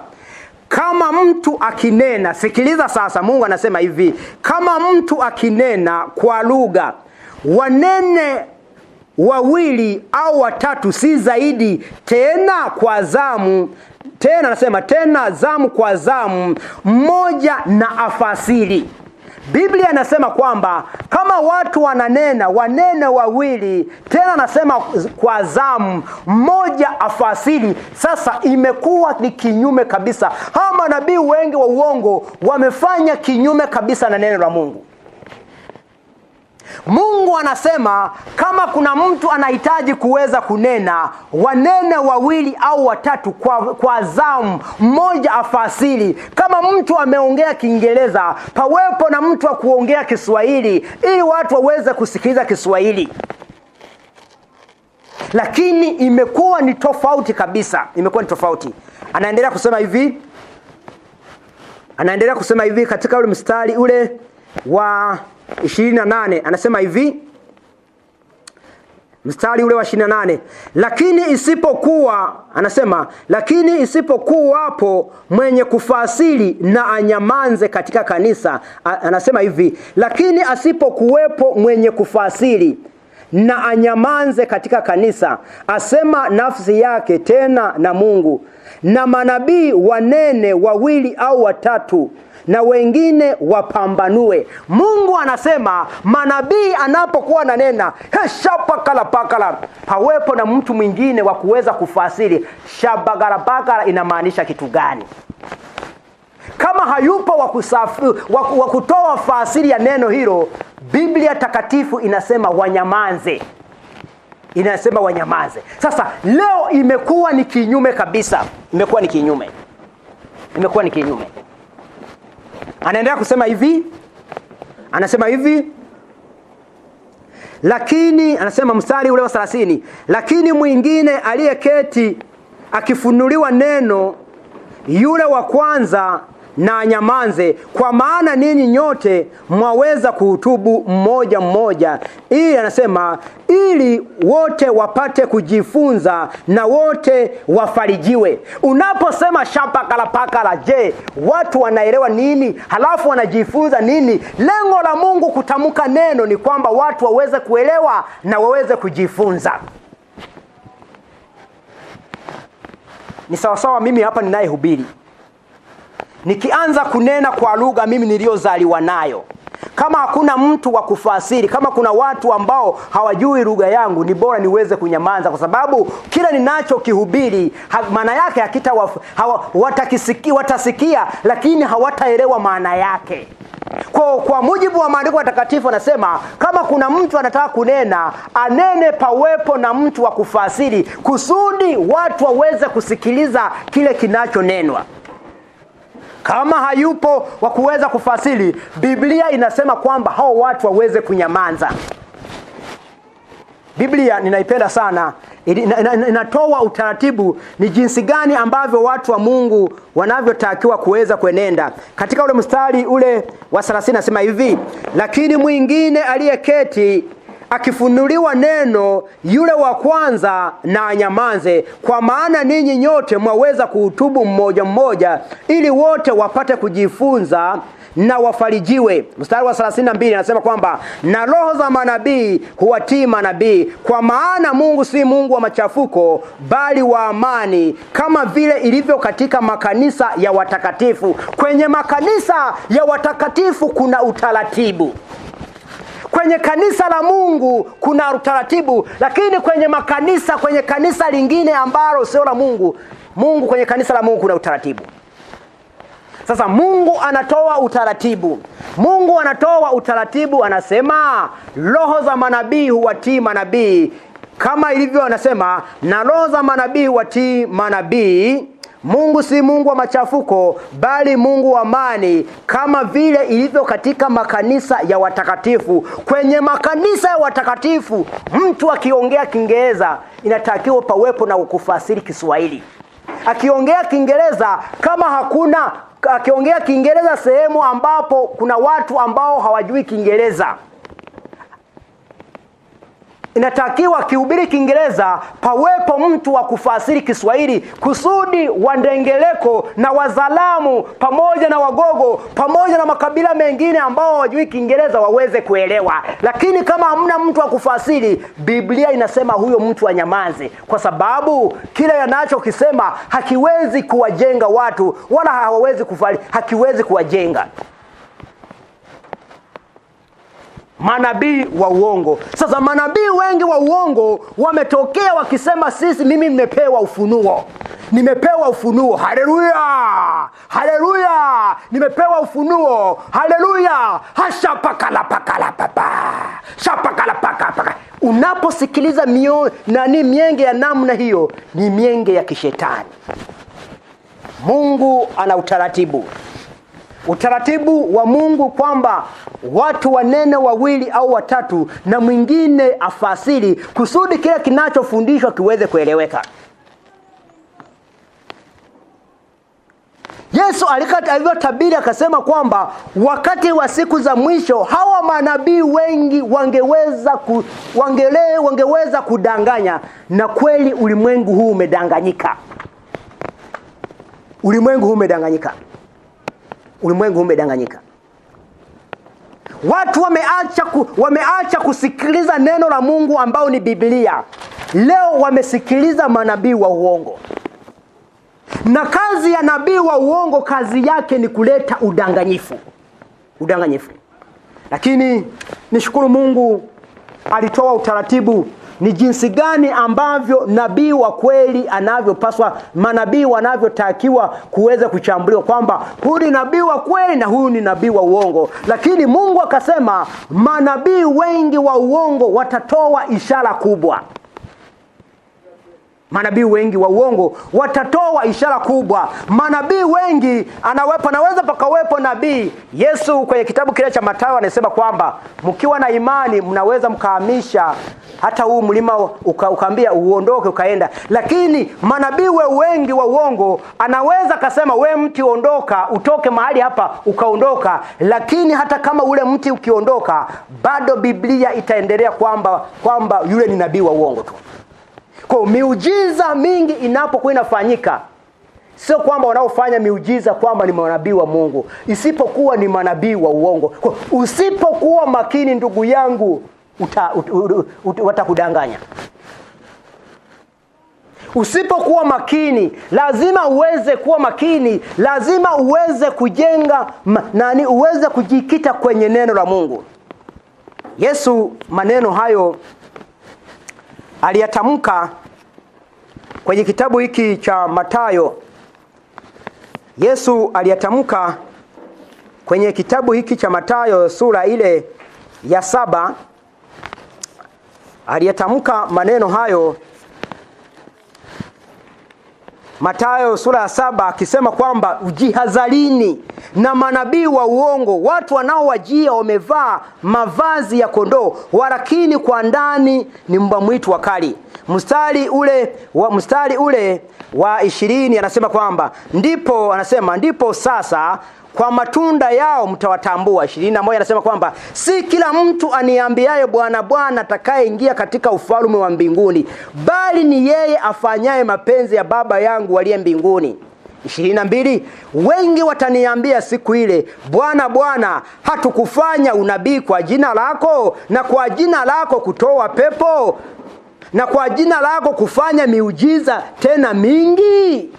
Kama mtu akinena, sikiliza sasa, Mungu anasema hivi, kama mtu akinena kwa lugha, wanene wawili au watatu, si zaidi, tena kwa zamu. Tena anasema tena zamu kwa zamu, mmoja na afasiri. Biblia inasema kwamba kama watu wananena, wanene wawili, tena anasema kwa zamu, mmoja afasiri. Sasa imekuwa ni kinyume kabisa. Hawa manabii wengi wa uongo wamefanya kinyume kabisa na neno la Mungu. Mungu anasema kama kuna mtu anahitaji kuweza kunena, wanene wawili au watatu kwa zamu, mmoja afasiri. Kama mtu ameongea Kiingereza, pawepo na mtu wa kuongea Kiswahili ili watu waweze kusikiliza Kiswahili. Lakini imekuwa ni tofauti kabisa, imekuwa ni tofauti. Anaendelea kusema hivi katika ule mstari ule wa 28, anasema hivi, mstari ule wa 28, lakini isipokuwapo mwenye kufasiri na anyamanze katika kanisa. Anasema hivi, lakini asipokuwepo mwenye kufasiri na anyamanze katika kanisa, asema nafsi yake tena na Mungu. Na manabii wanene wawili au watatu, na wengine wapambanue. Mungu anasema manabii anapokuwa ananena, shapakala, pawepo na mtu mwingine wa kuweza kufasiri. Shabagara inamaanisha kitu gani? Kama hayupo wa kutoa fasiri ya neno hilo, Biblia takatifu inasema wanyamaze. Inasema wanyamaze. Sasa leo imekuwa ni kinyume kabisa. Imekuwa ni kinyume. Anaendelea kusema hivi. Anasema hivi, lakini anasema mstari ule wa 30, lakini mwingine aliyeketi akifunuliwa neno, yule wa kwanza na anyamanze, kwa maana ninyi nyote mwaweza kuhutubu mmoja mmoja, ili anasema ili wote wapate kujifunza na wote wafarijiwe. Unaposema shapakala, je, watu wanaelewa nini? Halafu wanajifunza nini? Lengo la Mungu kutamka neno ni kwamba watu waweze kuelewa na waweze kujifunza. Ni sawasawa mimi hapa ninayehubiri, nikianza kunena kwa lugha mimi niliyozaliwa nayo, kama hakuna mtu wa kufasiri, kama kuna watu ambao hawajui lugha yangu, ni bora niweze kunyamaza, kwa sababu kila ninachokihubiri maana yake watasikia lakini hawataelewa maana yake. Kwa mujibu wa maandiko matakatifu anasema kama kuna mtu anataka kunena, anene pawepo na mtu wa kufasiri, kusudi watu waweze kusikiliza kile kinachonenwa. Kama hayupo wa kuweza kufasiri, Biblia inasema kwamba hao watu waweze kunyamaza. Biblia ninaipenda sana. Inatoa utaratibu ni jinsi gani ambavyo watu wa Mungu wanavyotakiwa kuweza kuenenda. Katika ule mstari ule wa 30 nasema hivi: lakini mwingine aliyeketi akifunuliwa neno, yule wa kwanza na anyamaze, kwa maana ninyi nyote mwaweza kuhutubu mmoja mmoja, ili wote wapate kujifunza na wafarijiwe. Mstari wa 32 anasema kwamba na roho za manabii huwatii manabii, kwa maana Mungu si Mungu wa machafuko, bali wa amani, kama vile ilivyo katika makanisa ya watakatifu. Kwenye makanisa ya watakatifu kuna utaratibu. Kwenye kanisa la Mungu kuna utaratibu, lakini kwenye kanisa lingine ambalo sio la Mungu, kwenye kanisa la Mungu kuna utaratibu. Sasa Mungu anatoa utaratibu. Anasema roho za manabii huwatii manabii, kama ilivyo anasema na roho za manabii huwatii manabii. Mungu si Mungu wa machafuko, bali Mungu wa amani, kama vile ilivyo katika makanisa ya watakatifu. Kwenye makanisa ya watakatifu, mtu akiongea Kiingereza inatakiwa pawepo na kufasiri Kiswahili. Akiongea Kiingereza, akiongea Kiingereza sehemu ambapo kuna watu ambao hawajui Kiingereza, inatakiwa kihubiri Kiingereza pawepo mtu wa kufasiri Kiswahili, kusudi Wandengeleko na Wazalamu pamoja na Wagogo pamoja na makabila mengine ambao hawajui Kiingereza waweze kuelewa. Lakini kama hamna mtu wa kufasiri, Biblia inasema huyo mtu anyamaze, kwa sababu kile yanachokisema hakiwezi kuwajenga watu, wala hakiwezi kuwajenga. Manabii wa uongo. Sasa manabii wengi wa uongo wametokea wakisema mimi nimepewa ufunuo. Haleluya. Nimepewa ufunuo. Haleluya. Hashapakala paka. Unaposikiliza mienge ya namna hiyo, ni mienge ya kishetani. Mungu ana utaratibu wa Mungu kwamba watu wanene 2 au 3 na mwingine afasiri, kusudi kile kinachofundishwa kiweze kueleweka. Yesu alivyotabiri akasema kwamba wakati wa siku za mwisho hawa manabii wengi wangeweza kudanganya, na kweli ulimwengu huu umedanganyika. Watu wameacha kusikiliza neno la Mungu ambao ni Biblia. Leo wamesikiliza manabii wa uongo. Na kazi ya nabii wa uongo, kazi yake ni kuleta udanganyifu. Lakini nishukuru Mungu alitoa utaratibu ni jinsi gani ambavyo nabii wa kweli manabii wanavyotakiwa kuweza kuchambuliwa, kwamba huyu ni nabii wa kweli na huyu ni nabii wa uongo. Lakini Mungu akasema manabii wengi wa uongo watatoa ishara kubwa. Manabii wengi wa uongo watatoa ishara kubwa. Manabii wengi anaweza pakawepo nabii. Yesu kwenye kitabu kile cha Mathayo anasema kwamba mkiwa na imani mnaweza mkahamisha hata huu mlima ukaambia uondoke ukaenda. Lakini manabii wengi wa uongo anaweza kasema we mti ondoka, utoke mahali hapa ukaondoka, lakini hata kama ule mti ukiondoka, bado Biblia itaendelea kwamba yule ni nabii wa uongo tu. Kwa miujiza mingi inapokuwa inafanyika, sio kwamba wanaofanya miujiza kwamba ni manabii wa Mungu, isipokuwa ni manabii wa uongo. Kwa usipokuwa makini, ndugu yangu, watakudanganya. Usipokuwa makini, lazima uweze kuwa makini, lazima uweze kujenga uweze kujikita kwenye neno la Mungu. Yesu maneno hayo aliyatamka kwenye kitabu hiki cha Mathayo. Yesu aliyatamka kwenye kitabu hiki cha Mathayo sura ile ya 7. Aliyatamka maneno hayo Mathayo sura ya 7 akisema kwamba ujihadharini na manabii wa uongo, watu wanaowajia wamevaa mavazi ya kondoo, walakini kwa ndani ni mbwa mwitu wakali. Mstari ule wa 20 anasema kwamba ndipo sasa kwa matunda yao mtawatambua. 21 anasema kwamba si kila mtu aniambiaye Bwana Bwana atakayeingia katika ufalme wa mbinguni, bali ni yeye afanyaye mapenzi ya Baba yangu aliye mbinguni. 22 wengi wataniambia siku ile, Bwana Bwana, hatukufanya unabii kwa jina lako, na kwa jina lako kutoa pepo, na kwa jina lako kufanya miujiza tena mingi?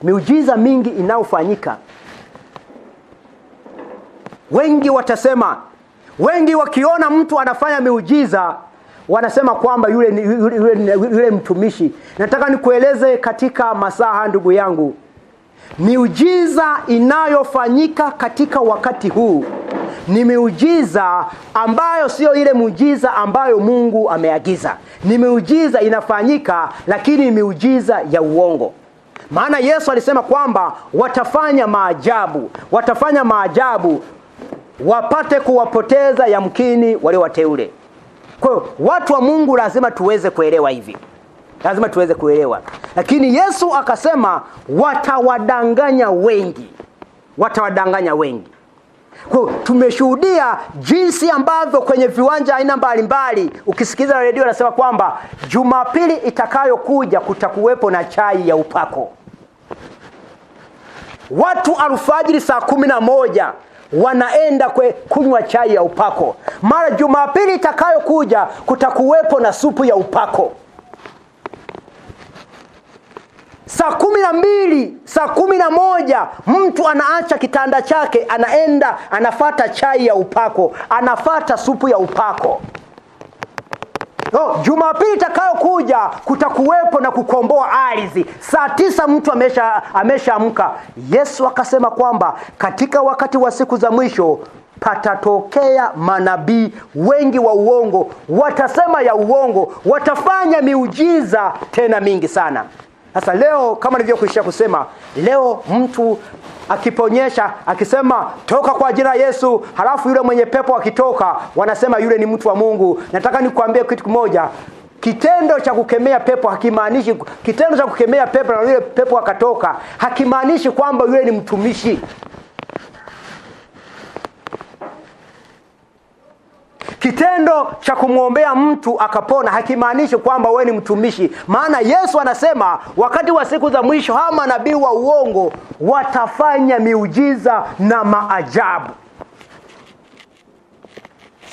Miujiza mingi inayofanyika. Wengi watasema, wengi wakiona mtu anafanya miujiza wanasema kwamba yule mtumishi. Nataka nikueleze katika masaa, ndugu yangu, miujiza inayofanyika katika wakati huu ni miujiza ambayo sio ile miujiza ambayo Mungu ameagiza. Ni miujiza inafanyika, lakini miujiza ya uongo. Maana Yesu alisema kwamba watafanya maajabu wapate kuwapoteza yamkini wale wateule. Kwa hiyo watu wa Mungu lazima tuweze kuelewa hivi. Lazima tuweze kuelewa. Lakini Yesu akasema watawadanganya wengi. Kwa hiyo tumeshuhudia jinsi ambavyo kwenye viwanja aina mbalimbali, ukisikiza redio anasema kwamba Jumapili itakayokuja kutakuwepo na chai ya upako. Watu alfajiri saa 11 wanaenda kunywa chai ya upako. Mara Jumapili itakayokuja kutakuwepo na supu ya upako. Saa 12, saa 11 mtu anaacha kitanda chake, anaenda anafata chai ya upako, anafata supu ya upako. Jumapili itakayokuja kutakuwepo na kukomboa ardhi. Saa 9 mtu ameshaamka. Yesu akasema kwamba katika wakati wa siku za mwisho patatokea manabii wengi wa uongo, watasema ya uongo, watafanya miujiza tena mingi sana. Sasa leo, kama nilivyokuishia kusema, leo mtu akiponyesha akisema toka kwa jina Yesu, halafu yule mwenye pepo akitoka wanasema yule ni mtu wa Mungu. Nataka nikuambie kitu kimoja, kitendo cha kukemea pepo hakimaanishi, kitendo cha kukemea pepo na yule pepo akatoka hakimaanishi kwamba yule ni mtumishi. Kitendo cha kumwombea mtu akapona hakimaanishi kwamba wewe ni mtumishi. Maana Yesu anasema wakati wa siku za mwisho hawa manabii wa uongo watafanya miujiza na maajabu.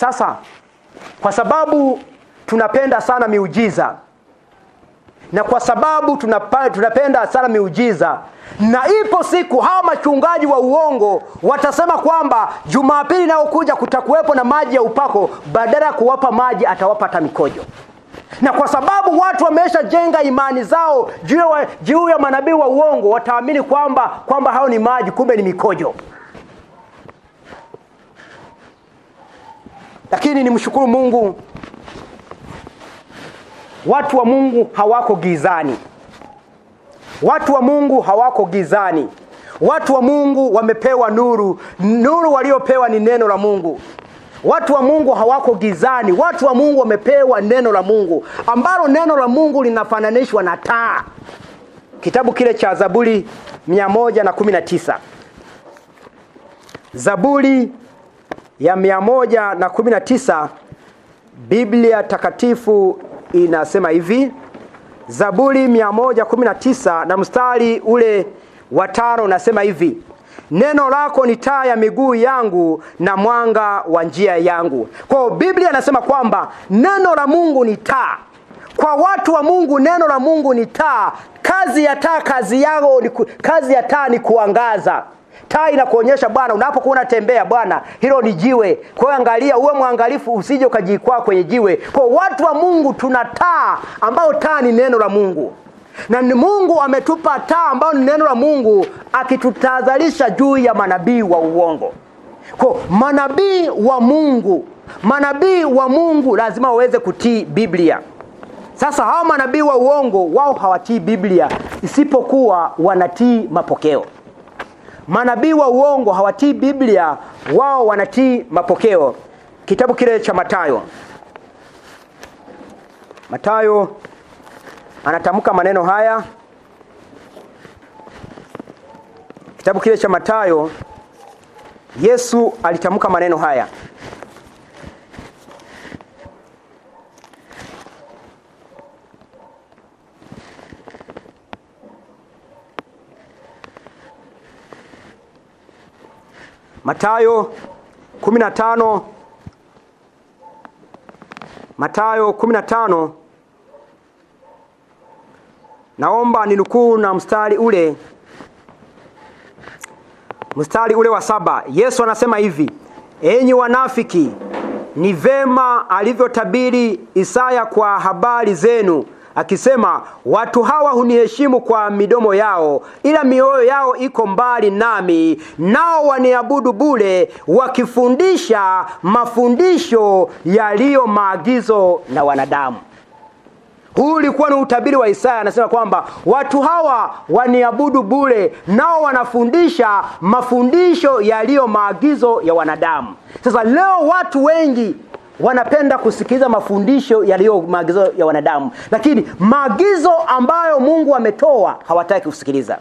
Sasa kwa sababu tunapenda sana miujiza, na kwa sababu tunapenda sana miujiza, na ipo siku hawa machungaji wa uongo watasema kwamba Jumapili inayokuja kutakuwepo na maji ya upako, badala ya kuwapa maji atawapa hata mikojo. Na kwa sababu watu wameshajenga imani zao juu ya manabii wa uongo, wataamini kwamba hao ni maji, kumbe ni mikojo. Lakini nimshukuru Mungu, watu wa Mungu hawako gizani. Watu wa Mungu hawako gizani. Watu wa Mungu wamepewa nuru. Nuru waliopewa ni neno la Mungu. Watu wa Mungu hawako gizani. Watu wa Mungu wamepewa neno la Mungu, ambalo neno la Mungu linafananishwa na taa. Kitabu kile cha Zaburi 119. Zaburi ya 119, Biblia takatifu inasema hivi. Zaburi 119 na mstari ule wa 5 unasema hivi: neno lako ni taa ya miguu yangu na mwanga wa njia yangu. Kwa hiyo Biblia inasema kwamba neno la Mungu ni taa. Kwa watu wa Mungu neno la Mungu ni taa. Kazi ya taa ni kuangaza. Taa inakuonyesha bwana, unapokuwa unatembea bwana, hilo ni jiwe. Kwa hiyo angalia, uwe mwangalifu usije ukajikwaa kwenye jiwe. Kwa watu wa Mungu tuna taa, ambayo taa ni neno la Mungu. Na ni Mungu ametupa taa ambayo ni neno la Mungu, akitutahadharisha juu ya manabii wa uongo. Kwa manabii wa Mungu lazima waweze kutii Biblia. Sasa hawa manabii wa uongo wao hawatii Biblia, isipokuwa wanatii mapokeo. Manabii wa uongo hawatii Biblia, wao wanatii mapokeo. Kitabu kile cha Mathayo anatamka maneno haya. Kitabu kile cha Mathayo, Yesu alitamka maneno haya. Mathayo 15, naomba ninukuu na mstari ule wa 7. Yesu anasema hivi: enyi wanafiki, ni vema alivyotabiri Isaya kwa habari zenu, akisema, watu hawa huniheshimu kwa midomo yao, ila mioyo yao iko mbali nami, nao waniabudu bure, wakifundisha mafundisho yaliyo maagizo na wanadamu. Huu ulikuwa ni utabiri wa Isaya. Anasema kwamba watu hawa waniabudu bure, nao wanafundisha mafundisho yaliyo maagizo ya wanadamu. Sasa leo watu wengi wanapenda kusikiliza mafundisho yaliyo maagizo ya wanadamu, lakini maagizo ambayo Mungu ametoa hawataki kusikiliza.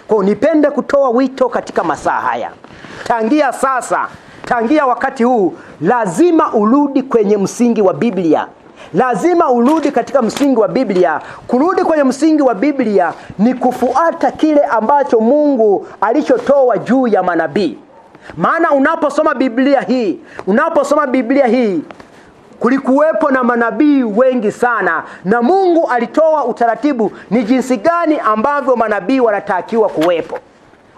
Kwa nipende kutoa wito katika masaa haya, tangia sasa, tangia wakati huu, lazima urudi kwenye msingi wa Biblia. Lazima urudi katika msingi wa Biblia. Kurudi kwenye msingi wa Biblia ni kufuata kile ambacho Mungu alichotoa juu ya manabii. Maana unaposoma Biblia hii kulikuwepo na manabii wengi sana, na Mungu alitoa utaratibu ni jinsi gani ambavyo manabii wanatakiwa kuwepo.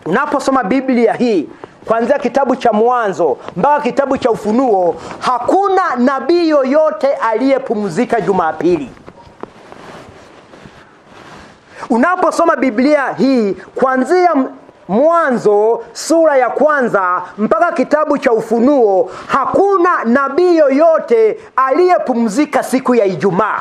Unaposoma Biblia hii kuanzia kitabu cha Mwanzo mpaka kitabu cha Ufunuo, hakuna nabii yoyote aliyepumzika Jumapili. Unaposoma Biblia hii kuanzia Mwanzo sura ya 1 mpaka kitabu cha Ufunuo, hakuna nabii yoyote aliyepumzika siku ya Ijumaa,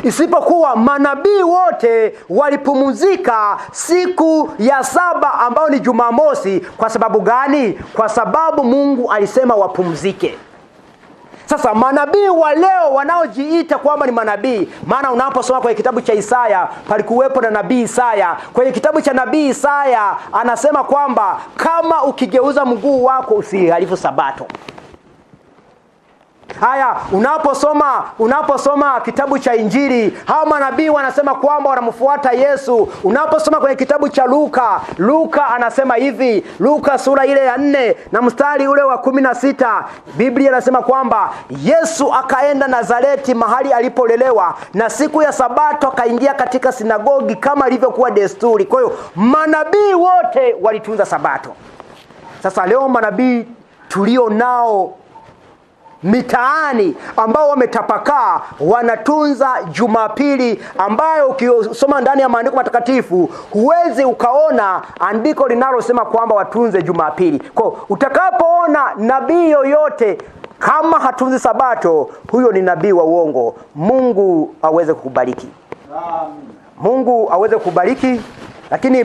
isipokuwa manabii wote walipumzika siku ya 7 ambayo ni Jumamosi. Kwa sababu gani? Kwa sababu Mungu alisema wapumzike. Sasa manabii wa leo wanaojiita kwamba ni manabii, maana unaposoma kwenye kitabu cha Isaya, palikuwepo na nabii Isaya. Kwenye kitabu cha nabii Isaya anasema kwamba kama ukigeuza mguu wako usihalifu Sabato. Haya, unaposoma kitabu cha Injili, hao manabii wanasema kwamba wanamfuata Yesu. Unaposoma kwenye kitabu cha Luka anasema hivi, Luka sura ile ya 4 na mstari ule wa 16, Biblia inasema kwamba Yesu akaenda Nazareti, mahali alipolelewa, na siku ya Sabato akaingia katika sinagogi kama ilivyokuwa desturi. Kwa hiyo manabii wote walitunza Sabato. Sasa leo manabii tulio nao mitaani ambao wametapakaa wanatunza Jumapili, ambayo ukisoma ndani ya maandiko matakatifu huwezi ukaona andiko linalosema kwamba watunze Jumapili. Kwa utakapoona nabii yoyote kama hatunzi Sabato, huyo ni nabii wa uongo. Mungu aweze kukubariki. Mungu aweze kukubariki. Lakini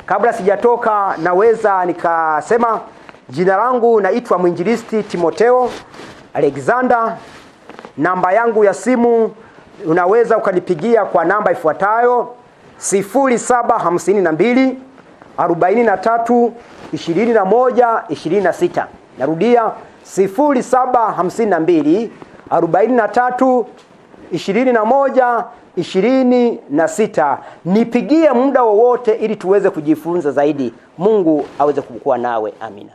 kabla sijatoka naweza nikasema jina langu naitwa Mwinjilisti Timotheo Alexander. Namba yangu ya simu unaweza ukanipigia kwa namba ifuatayo: 0752 43 21 26. Narudia 0752 43 21 26. Nipigie muda wowote ili tuweze kujifunza zaidi. Mungu aweze kuwa nawe. Amina.